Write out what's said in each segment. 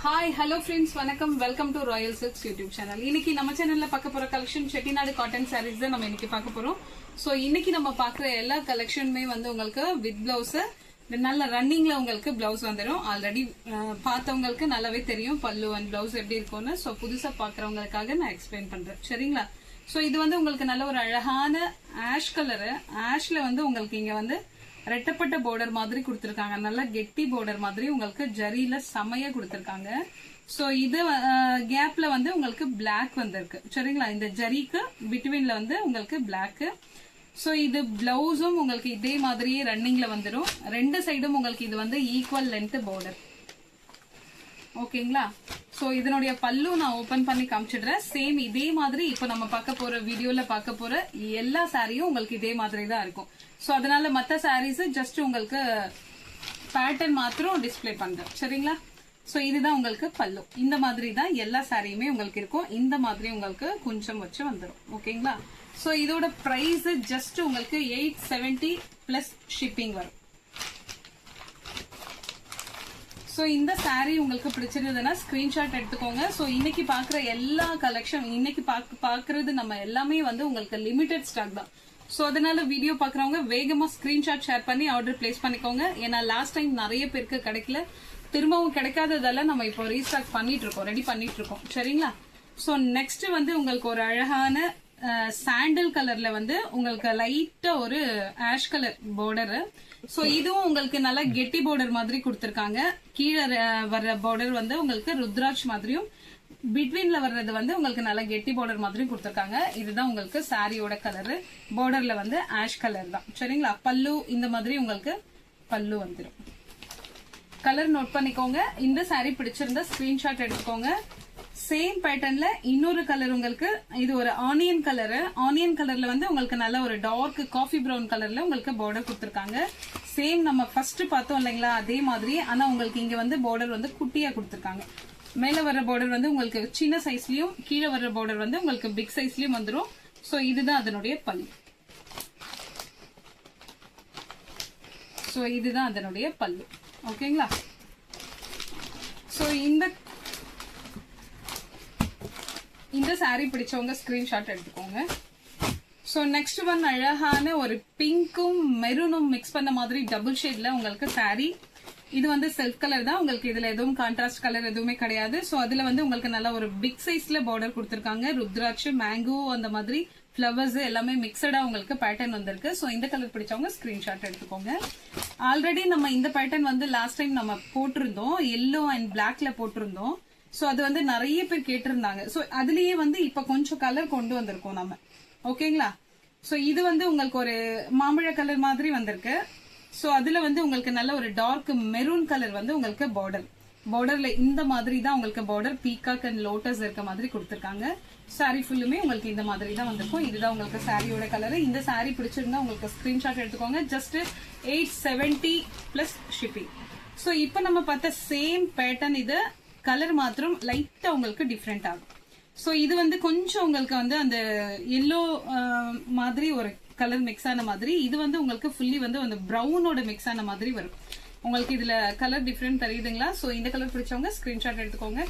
Hi, hello friends, வணக்கம், welcome to Royal Silks YouTube channel. இன்னைக்கு நம்ம சேனல்ல பார்க்க போற கலெக்ஷன் செட்டிநாடு காட்டன் sarees தான் நம்ம இன்னைக்கு பார்க்க போறோம். சோ இன்னைக்கு நம்ம பார்க்குற எல்லா கலெக்ஷனுமே வந்து உங்களுக்கு வித் பிளவுஸ் நல்ல ரன்னிங்ல உங்களுக்கு பிளவுஸ் வந்துரும். ஆல்ரெடி பார்த்தவங்களுக்கு நல்லாவே தெரியும் பல்லு அண்ட் பிளவுஸ் எப்படி இருக்கும்னு. சோ புதுசா பார்க்கறவங்களுக்காக நான் எக்ஸ்பிளைன் பண்றேன். சரிங்களா? சோ இது வந்து உங்களுக்கு நல்ல ஒரு அழகான ஆஷ் கலர். ஆஷ்ல வந்து உங்களுக்கு இங்க வந்து ரெட்டப்பட்ட பார்டர் மாதிரி கொடுத்திருக்காங்க. நல்லா கெட்டி பார்டர் மாதிரி உங்களுக்கு ஜரியில செமையா கொடுத்திருக்காங்க. சோ இது கேப்ல வந்து உங்களுக்கு பிளாக் வந்திருக்கு. சரிங்களா? இந்த ஜரிக்கு பிட்வீன்ல வந்து உங்களுக்கு பிளாக். சோ இது பிளவுஸும் உங்களுக்கு இதே மாதிரியே ரன்னிங்ல வந்துடும். ரெண்டு சைடும் உங்களுக்கு இது வந்து ஈக்குவல் லென்த் பார்டர். ஓகேங்களா? சோ இதனுடைய பல்லு நான் ஓபன் பண்ணி காமிச்சிடுறேன். சேம் இதே மாதிரி இப்ப நம்ம பார்க்க போற வீடியோல பார்க்க போற எல்லா சாரியும் உங்களுக்கு இதே மாதிரி தான் இருக்கும். சோ அதனால மத்த சாரீஸ் ஜஸ்ட் உங்களுக்கு பேட்டர்ன் மாத்திரம் டிஸ்பிளே பண்றேன். சரிங்களா? சோ இதுதான் உங்களுக்கு பல்லு. இந்த மாதிரி தான் எல்லா சாரியுமே உங்களுக்கு இருக்கும். இந்த மாதிரி உங்களுக்கு கொஞ்சம் வச்சு வந்துடும். ஓகேங்களா? சோ இதோட பிரைஸ் ஜஸ்ட் உங்களுக்கு 870 பிளஸ் ஷிப்பிங் வரும். சோ இந்த சாரி உங்களுக்கு பிடிச்சிருந்ததுன்னா ஸ்கிரீன்ஷாட் எடுத்துக்கோங்க. சோ இன்னைக்கு பாக்குற எல்லா கலெக்ஷன் இன்னைக்கு பாக்குறது நம்ம எல்லாமே வந்து உங்களுக்கு லிமிடெட் ஸ்டாக் தான். சோ அதனால வீடியோ பாக்குறவங்க வேகமா ஸ்கிரீன்ஷாட் ஷேர் பண்ணி ஆர்டர் பிளேஸ் பண்ணிக்கோங்க. ஏன்னா லாஸ்ட் டைம் நிறைய பேருக்கு கிடைக்கல, திரும்பவும் கிடைக்காததெல்லாம் நம்ம இப்போ ரீஸ்டாக் பண்ணிட்டு இருக்கோம், ரெடி பண்ணிட்டு இருக்கோம். சரிங்களா? சோ நெக்ஸ்ட் வந்து உங்களுக்கு ஒரு அழகான சாண்டல் கலர்ல வந்து உங்களுக்கு லைட்டா ஒரு ஆஷ் கலர் பார்டர். சோ இதுவும் உங்களுக்கு நல்லா கெட்டி பார்டர் மாதிரி கொடுத்திருக்காங்க. கீழே வர்ற பார்டர் வந்து உங்களுக்கு ருத்ராட்ச் மாதிரியும், பிட்வீன்ல வர்றது வந்து உங்களுக்கு நல்லா கெட்டி பார்டர் மாதிரியும் கொடுத்திருக்காங்க. இதுதான் உங்களுக்கு சாரியோட கலர். பார்டர்ல வந்து ஆஷ் கலர் தான். சரிங்களா? பல்லு இந்த மாதிரி உங்களுக்கு பல்லு வந்துடும். கலர் நோட் பண்ணிக்கோங்க. இந்த சாரி பிடிச்சிருந்தா ஸ்கிரீன்ஷாட் எடுத்துக்கோங்க. சேம் பேட்டர்ன்ல இன்னொரு கலர் உங்களுக்கு, இது ஒரு ஆனியன் கலர். ஆனியன் கலர்ல வந்து உங்களுக்கு நல்ல ஒரு டார்க் காஃபி பிரவுன் கலர்ல உங்களுக்கு பார்டர் கொடுத்திருக்காங்க. சேம் நம்ம ஃபர்ஸ்ட் பார்த்தோம் இல்லைங்களா, அதே மாதிரி. ஆனா உங்களுக்கு இங்க வந்து பார்டர் வந்து குட்டியா கொடுத்திருக்காங்க. மேல வர்ற பார்டர் வந்து உங்களுக்கு சின்ன சைஸ்லயும், கீழே வர்ற பார்டர் வந்து உங்களுக்கு பிக் சைஸ்லயும் வந்துடும். சோ இதுதான் அதனுடைய பல்லு. சோ இதுதான் அதனுடைய பல்லு. ஓகேங்களா? சோ இந்த சாரி பிடிச்சவங்க ஸ்கிரீன்ஷாட் எடுத்துக்கோங்க. சோ நெக்ஸ்ட் ஒன் அழகான ஒரு பிங்க்கும் மெரூனும் மிக்ஸ் பண்ண மாதிரி டபுள் ஷேட்ல உங்களுக்கு சாரி. இது வந்து செல்ஃப் கலர் தான். உங்களுக்கு இதுல எதுவும் கான்ட்ராஸ்ட் கலர் எதுவுமே கிடையாது. சோ அதுல வந்து உங்களுக்கு நல்ல ஒரு பிக் சைஸ்ல பார்டர் கொடுத்திருக்காங்க. ருத்ராட்சு, மேங்கோ அந்த மாதிரி பிளவர்ஸ் எல்லாமே மிக்சடா உங்களுக்கு பேட்டர்ன் வந்திருக்கு. சோ இந்த கலர் பிடிச்சவங்க ஸ்கிரீன்ஷாட் எடுத்துக்கோங்க. ஆல்ரெடி நம்ம இந்த பேட்டர்ன் வந்து லாஸ்ட் டைம் நம்ம போட்டிருந்தோம், எல்லோ அண்ட் பிளாக்ல போட்டிருந்தோம். சோ அது வந்து நிறைய பேர் கேட்டிருந்தாங்க. சோ அதுலயே வந்து இப்ப கொஞ்சம் கலர் கொண்டு வந்திருக்கோம் நம்ம. ஓகேங்களா? சோ இது வந்து உங்களுக்கு ஒரு மாம்பழ கலர் மாதிரி வந்திருக்கு. சோ அதுல வந்து உங்களுக்கு நல்ல ஒரு டார்க் மெரூன் கலர் வந்து உங்களுக்கு பார்டர்ல இந்த மாதிரி தான் உங்களுக்கு பார்டர் பீகாக் அண்ட் லோட்டஸ் இருக்க மாதிரி கொடுத்திருக்காங்க. சாரி ஃபுல்லுமே உங்களுக்கு இந்த மாதிரி தான் வந்திருக்கும். இதுதான் உங்களுக்கு சாரியோட கலர். இந்த சாரி பிடிச்சிருந்தா உங்களுக்கு ஸ்கிரீன்ஷாட் எடுத்துக்கோங்க. Just 870 plus shipping. சோ இப்ப நம்ம பார்த்த சேம் பேட்டர்ன், இது கலர் மாத்திரம் லைட்டா உங்களுக்கு டிஃப்ரெண்ட் ஆகும். சோ இது வந்து கொஞ்சம் உங்களுக்கு வந்து அந்த எல்லோ மாதிரி ஒரு கலர் மிக்ஸ் ஆன மாதிரி, இது வந்து உங்களுக்கு ஃபுல்லி வந்து அந்த பிரவுனோட மிக்ஸ் ஆன மாதிரி வரும். உங்களுக்கு இதுல கலர் டிஃப்ரெண்ட் தெரியுதுங்களா? சோ இந்த கலர் பிடிச்சவங்க ஸ்கிரீன்ஷாட் எடுத்துக்கோங்க.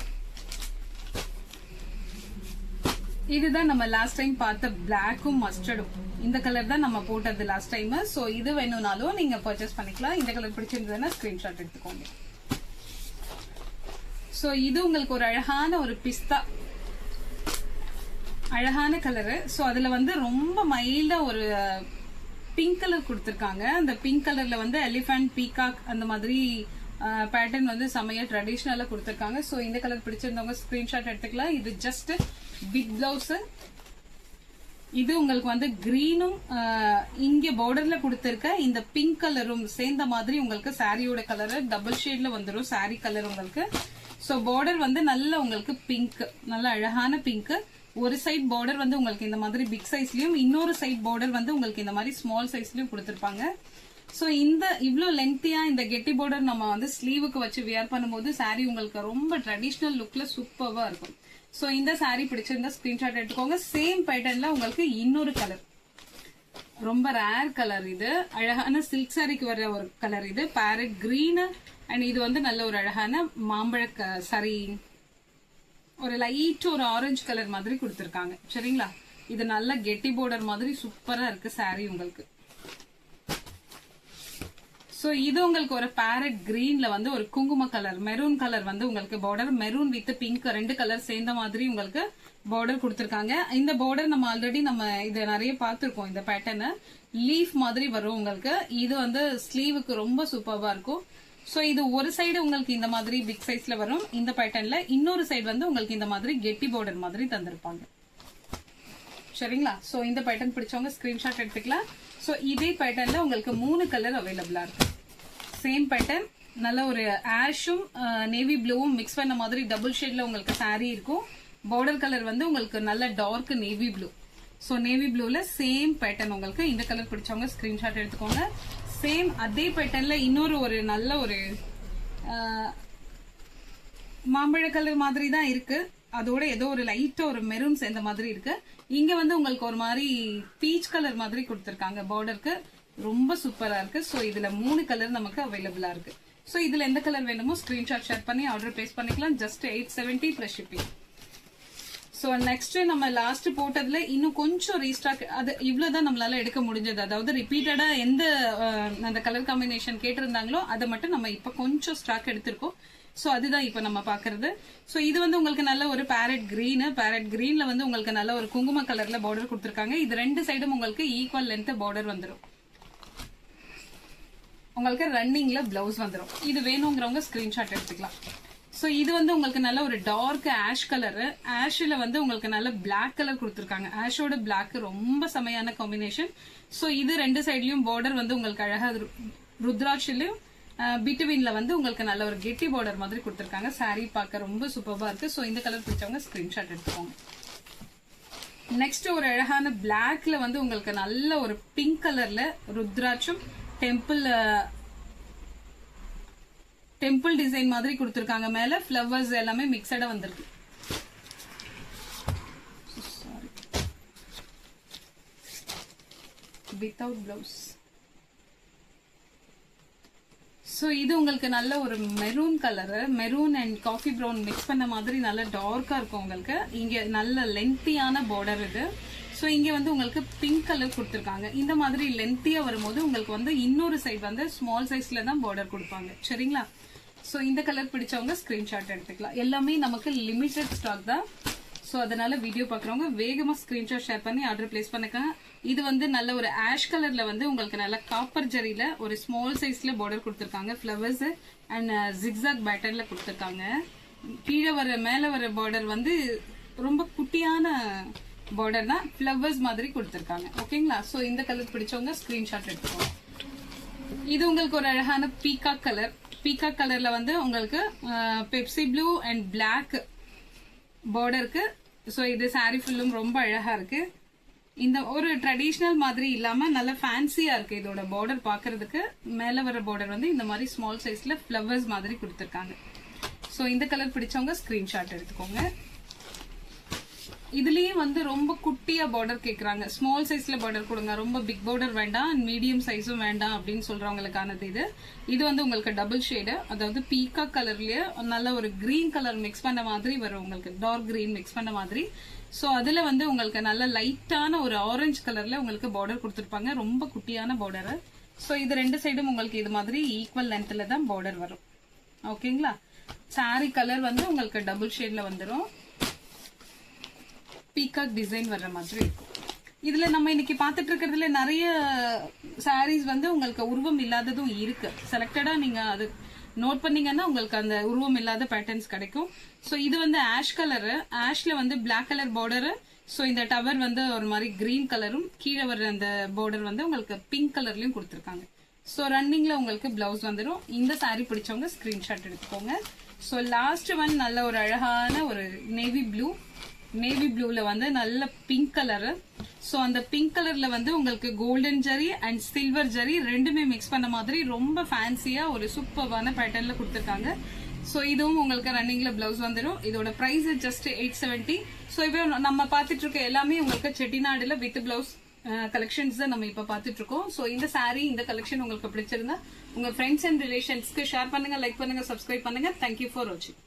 இதுதான் நம்ம லாஸ்ட் டைம் பார்த்த பிளாக்கும் மஸ்டர்டும். இந்த கலர் தான் நம்ம போட்டது லாஸ்ட் டைம். சோ இது வேணும்னாலும் நீங்க பர்ச்சேஸ் பண்ணிக்கலாம். இந்த கலர் பிடிச்சிருந்ததுன்னா ஸ்கிரீன்ஷாட் எடுத்துக்கோங்க. சோ இது உங்களுக்கு ஒரு அழகான ஒரு பிஸ்தா அழகான கலரு. சோ அதுல வந்து ரொம்ப மைல்டா ஒரு பிங்க் கலர் கொடுத்திருக்காங்க. அந்த பிங்க் கலர்ல வந்து எலிபென்ட், பீகாக் அந்த மாதிரி பேட்டர்ன் வந்து செமையா ட்ரெடிஷனலா கொடுத்திருக்காங்க. சோ இந்த கலர் பிடிச்சிருந்தவங்க ஸ்கிரீன்ஷாட் எடுத்துக்கலாம். இது ஜஸ்ட் பிக் பிளவுஸ். இது உங்களுக்கு வந்து கிரீனும் இங்க பார்டர்ல கொடுத்திருக்க இந்த பிங்க் கலரும் சேர்ந்த மாதிரி உங்களுக்கு சாரியோட கலர் டபுள் ஷேட்ல வந்துடும். சாரி கலர் உங்களுக்கு. சோ பார்டர் வந்து நல்ல உங்களுக்கு பிங்க், நல்ல அழகான பிங்க். ஒரு சைட் பார்டர் வந்து உங்களுக்கு இந்த மாதிரி பிக் சைஸ்லயும், இன்னொரு சைட் பார்டர் வந்து உங்களுக்கு இந்த மாதிரி ஸ்மால் சைஸ்லயும் கொடுத்திருப்பாங்க. சோ இந்த இவ்ளோ லென்த்தியா இந்த கெட்டி பார்டர் நம்ம வந்து ஸ்லீவுக்கு வச்சு வியர் பண்ணும்போது சாரி உங்களுக்கு ரொம்ப ட்ரெடிஷனல் லுக்ல சூப்பர்வா இருக்கும். சோ இந்த சாரி பிடிச்சிருந்தா ஸ்கிரீன்ஷாட் எடுத்துக்கோங்க. சேம் பேட்டர்ன்ல உங்களுக்கு இன்னொரு கலர், ரொம்ப ரேர் கலர். இது அழகான சில்க் சாரிக்கு வர்ற ஒரு கலர். இது பேரட் கிரீன் அண்ட் இது வந்து நல்ல ஒரு அழகான மாம்பழ சாரி ஒரு லைட் ஒரு ஆரஞ்சு கலர் மாதிரி கொடுத்திருக்காங்க. சரிங்களா, இது நல்ல கெட்டி பார்டர் மாதிரி சூப்பரா இருக்கு சாரி உங்களுக்கு. சோ இது உங்களுக்கு ஒரு பேரட் கிரீன்ல வந்து ஒரு குங்கும கலர் மெரூன் கலர் வந்து உங்களுக்கு border, maroon with pink 2 colour சேர்ந்த மாதிரி உங்களுக்கு பார்டர் கொடுத்திருக்காங்க. இந்த பார்டர் நம்ம ஆல்ரெடி நம்ம இத நிறைய பார்த்திருக்கோம். இந்த பேட்டர்ன் லீஃப் மாதிரி வரும் உங்களுக்கு. இது வந்து ஸ்லீவுக்கு ரொம்ப சூப்பர்வா இருக்கும். சோ இது ஒரு சைடு உங்களுக்கு இந்த மாதிரி பிக் சைஸ்ல வரும் இந்த பேட்டர்ன்ல, இன்னொரு சைடு வந்து உங்களுக்கு இந்த மாதிரி கெட்டி பார்டர் மாதிரி தந்திருப்பாங்க. சரிங்களா, சோ இந்த பேட்டர்ன் பிடிச்சவங்க ஸ்கிரீன்ஷாட் எடுத்துக்கலாம். சோ இதே பேட்டர்ன்ல உங்களுக்கு 3 கலர் அவைலபிளா இருக்கு. சேம் பேட்டர்ன் நல்ல ஒரு ஆஷும் நேவி ப்ளூவும் மிக்ஸ் பண்ண மாதிரி டபுள் ஷேட்ல உங்களுக்கு சாரி இருக்கும். பார்டர் கலர் வந்து உங்களுக்கு நல்ல dark navy blue. So navy ப்ளூல சேம் பேட்டர்ன் உங்களுக்கு. இந்த கலர் பிடிச்சவங்க ஸ்கிரீன்ஷாட் எடுத்துக்கோங்க. சேம் அதே பேட்டர்ன்ல இன்னொரு ஒரு நல்ல ஒரு மாம்பழ கலர் மாதிரி தான் இருக்கு. அதோட ஏதோ ஒரு லைட்டா ஒரு மெரூன் சேர்ந்த மாதிரி இருக்கு. இங்க வந்து உங்களுக்கு ஒரு மாதிரி பீச் கலர் மாதிரி கொடுத்திருக்காங்க. பார்டருக்கு ரொம்ப சூப்பரா இருக்கு. சோ இதுல 3 கலர் நமக்கு அவைலபிளா இருக்கு. சோ இதுல எந்த கலர் வேணுமோ ஸ்கிரீன்ஷாட் ஷேர் பண்ணி ஆர்டர் பிளேஸ் பண்ணிக்கலாம். Just 870 plus shipping. So next நம்ம லாஸ்ட் போட்டதுல இன்னும் கொஞ்சம் ரீஸ்டாக், அது இவ்வளவுதான் நம்மளால எடுக்க முடிஞ்சது. அதாவது ரிப்பீட்டடா எந்த அந்த கலர் காம்பினேஷன் கேட்டிருந்தாங்களோ அதை மட்டும் நம்ம இப்ப கொஞ்சம் ஸ்டாக் எடுத்திருக்கோம். சோ அதுதான் இப்ப நம்ம பாக்குறது. சோ இது வந்து உங்களுக்கு நல்ல ஒரு பேரட் கிரீன்ல வந்து உங்களுக்கு நல்ல ஒரு குங்கும கலர்ல பார்டர் கொடுத்திருக்காங்க. இது 2 சைடும் உங்களுக்கு ஈக்குவல் லென்த் பார்டர் வந்துடும். உங்களுக்கு ரன்னிங்ல பிளவுஸ் வந்துடும். இது வேணுங்கிறவங்க ஸ்கிரீன்ஷாட் எடுத்துக்கலாம். சோ இது வந்து உங்களுக்கு நல்ல ஒரு டார்க் ஆஷ் கலர், ஆஷ்ல வந்து உங்களுக்கு நல்ல பிளாக் கலர் கொடுத்திருக்காங்க. ஆஷோட பிளாக் ரொம்ப செமையான காம்பினேஷன். சோ இது 2 சைட்லயும் பார்டர் வந்து உங்களுக்கு அழகா ருத்ராட்சிலையும் பிட்வீன்ல வந்து உங்களுக்கு நல்ல ஒரு கெட்டி பார்டர் மாதிரி கொடுத்திருக்காங்க. சாரி பார்க்க ரொம்ப சூப்பர்வா இருக்கு. சோ இந்த கலர் பிடிச்சவங்க ஸ்கிரீன்ஷாட் எடுத்துக்கோங்க. நெக்ஸ்ட் ஒரு அழகான பிளாக்ல வந்து உங்களுக்கு நல்ல ஒரு பிங்க் கலர்ல ருத்ராட்சம் டெம்பிள் டிசைன் மாதிரி கொடுத்திருக்காங்க. மேல ஃபிளவர்ஸ் எல்லாமே மிக்சடா வந்திருக்கு. Without blouse. சோ இது உங்களுக்கு நல்ல ஒரு maroon colour, maroon and coffee brown mix பண்ண மாதிரி நல்ல டார்க்கா இருக்கும் உங்களுக்கு. இங்க நல்ல லென்த்தியான பார்டர் இது. சோ இங்க வந்து உங்களுக்கு பிங்க் கலர் கொடுத்திருக்காங்க. இந்த மாதிரி லென்த்தியா வரும்போது உங்களுக்கு வந்து இன்னொரு சைடு வந்து ஸ்மால் சைஸ்ல தான் பார்டர் கொடுப்பாங்க. சரிங்களா, சோ இந்த கலர் பிடிச்சவங்க ஸ்கிரீன்ஷாட் எடுத்துக்கலாம். எல்லாமே நமக்கு லிமிடெட் ஸ்டாக் தான். சோ அதனால வீடியோ பாக்குறவங்க வேகமா ஸ்கிரீன்ஷாட் ஷேர் பண்ணி ஆர்டர் பிளேஸ் பண்ணிக்கங்க. இது வந்து நல்ல ஒரு ஆஷ் கலர்ல வந்து உங்களுக்கு நல்ல காப்பர் ஜரியில ஒரு ஸ்மால் சைஸ்ல பார்டர் கொடுத்திருக்காங்க. ஃபிளவர்ஸ் அண்ட் ஜிக்ஸாக் பேட்டர்ன்ல கொடுத்திருக்காங்க. கீழே வர மேல வர பார்டர் வந்து ரொம்ப குட்டியான பார்டர் தான், ஃபிளவர்ஸ் மாதிரி கொடுத்திருக்காங்க. ஓகேங்களா, சோ இந்த கலர் பிடிச்சவங்க ஸ்கிரீன்ஷாட் எடுத்துக்கோங்க. இது உங்களுக்கு ஒரு அழகான பீகாக் கலர். பீகாக் கலர்ல வந்து உங்களுக்கு பெப்சி ப்ளூ அண்ட் பிளாக் பார்டருக்கு. சோ இது சாரி ஃபுல்லும் ரொம்ப அழகா இருக்கு. இந்த ஒரு ட்ரெடிஷனல் மாதிரி இல்லாம நல்ல ஃபேன்சியா இருக்கு. இதோட பார்டர் பாக்குறதுக்கு மேல வர பார்டர் வந்து இந்த மாதிரி ஸ்மால் சைஸ்ல ஃபிளவர்ஸ் மாதிரி கொடுத்திருக்காங்க. சோ இந்த கலர் பிடிச்சவங்க ஸ்கிரீன்ஷாட் எடுத்துக்கோங்க. இதுலயே வந்து ரொம்ப குட்டியா பார்டர் கேக்குறாங்க. ஸ்மால் சைஸ்ல பார்டர் கொடுங்க, ரொம்ப பிக் பார்டர் வேண்டாம், மீடியம் சைஸும் வேண்டாம் அப்படின்னு சொல்றவங்களுக்கானது இது. இது வந்து உங்களுக்கு டபுள் ஷேடு, அதாவது பீகாக் கலர்லயே நல்ல ஒரு கிரீன் கலர் மிக்ஸ் பண்ண மாதிரி வரும் உங்களுக்கு, டார்க் கிரீன் மிக்ஸ் பண்ண மாதிரி. சோ அதுல வந்து உங்களுக்கு நல்ல லைட்டான ஒரு ஆரஞ்சு கலர்ல உங்களுக்கு பார்டர் கொடுத்திருப்பாங்க, ரொம்ப குட்டியான பார்டர். சோ இது 2 சைடும் உங்களுக்கு இது மாதிரி ஈக்குவல் லென்த்ல தான் பார்டர் வரும். ஓகேங்களா, சாரி கலர் வந்து உங்களுக்கு டபுள் ஷேட்ல வந்துடும், பீகாக் டிசைன் வர்ற மாதிரி இருக்கும். இதுல நம்ம இன்னைக்கு பாத்துட்டு இருக்கிறதுல நிறைய சாரீஸ் வந்து உங்களுக்கு உருவம் இல்லாததும் இருக்கு. செலக்டடா நீங்க அது நோட் பண்ணீங்கன்னா உங்களுக்கு அந்த உருவம் இல்லாத பேட்டர்ன்ஸ் கிடைக்கும். சோ இது வந்து ஆஷ் கலர், ஆஷ்ல வந்து பிளாக் கலர் பார்டர். சோ இந்த டவர் வந்து ஒரு மாதிரி கிரீன் கலரும், கீழே வர்ற அந்த பார்டர் வந்து உங்களுக்கு பிங்க் கலர்லயும் கொடுத்திருக்காங்க. சோ ரன்னிங்ல உங்களுக்கு பிளவுஸ் வந்துடும். இந்த சாரி பிடிச்சவங்க ஸ்கிரீன்ஷாட் எடுத்துக்கோங்க. சோ லாஸ்ட் ஒன் நல்ல ஒரு அழகான ஒரு நேவி ப்ளூ, நேவி ப்ளூல வந்து நல்ல பிங்க் கலர். சோ அந்த பிங்க் கலர்ல வந்து உங்களுக்கு golden zari and silver zari ரெண்டுமே மிக்ஸ் பண்ண மாதிரி ரொம்ப ஃபேன்சியா ஒரு சூப்பர்வான பேட்டர்ன்ல கொடுத்திருக்காங்க. சோ இதுவும் உங்களுக்கு ரன்னிங்ல பிளவுஸ் வந்துடும். இதோட பிரைஸ் ஜஸ்ட் 870. சோ இப்போ நம்ம பாத்துட்டு இருக்க எல்லாமே உங்களுக்கு செட்டிநாடுல வித் பிளவுஸ் கலெக்ஷன்ஸ் தான் நம்ம இப்ப பாத்துட்டு இருக்கோம். சோ இந்த saree இந்த கலெக்ஷன் உங்களுக்கு பிடிச்சிருந்தா உங்க ஃப்ரெண்ட்ஸ் அண்ட் ரிலேஷன்ஸ்க்கு ஷேர் பண்ணுங்க, லைக் பண்ணுங்க, சப்ஸ்கிரைப் பண்ணுங்க. தேங்க்யூ ஃபார் வாட்சிங்.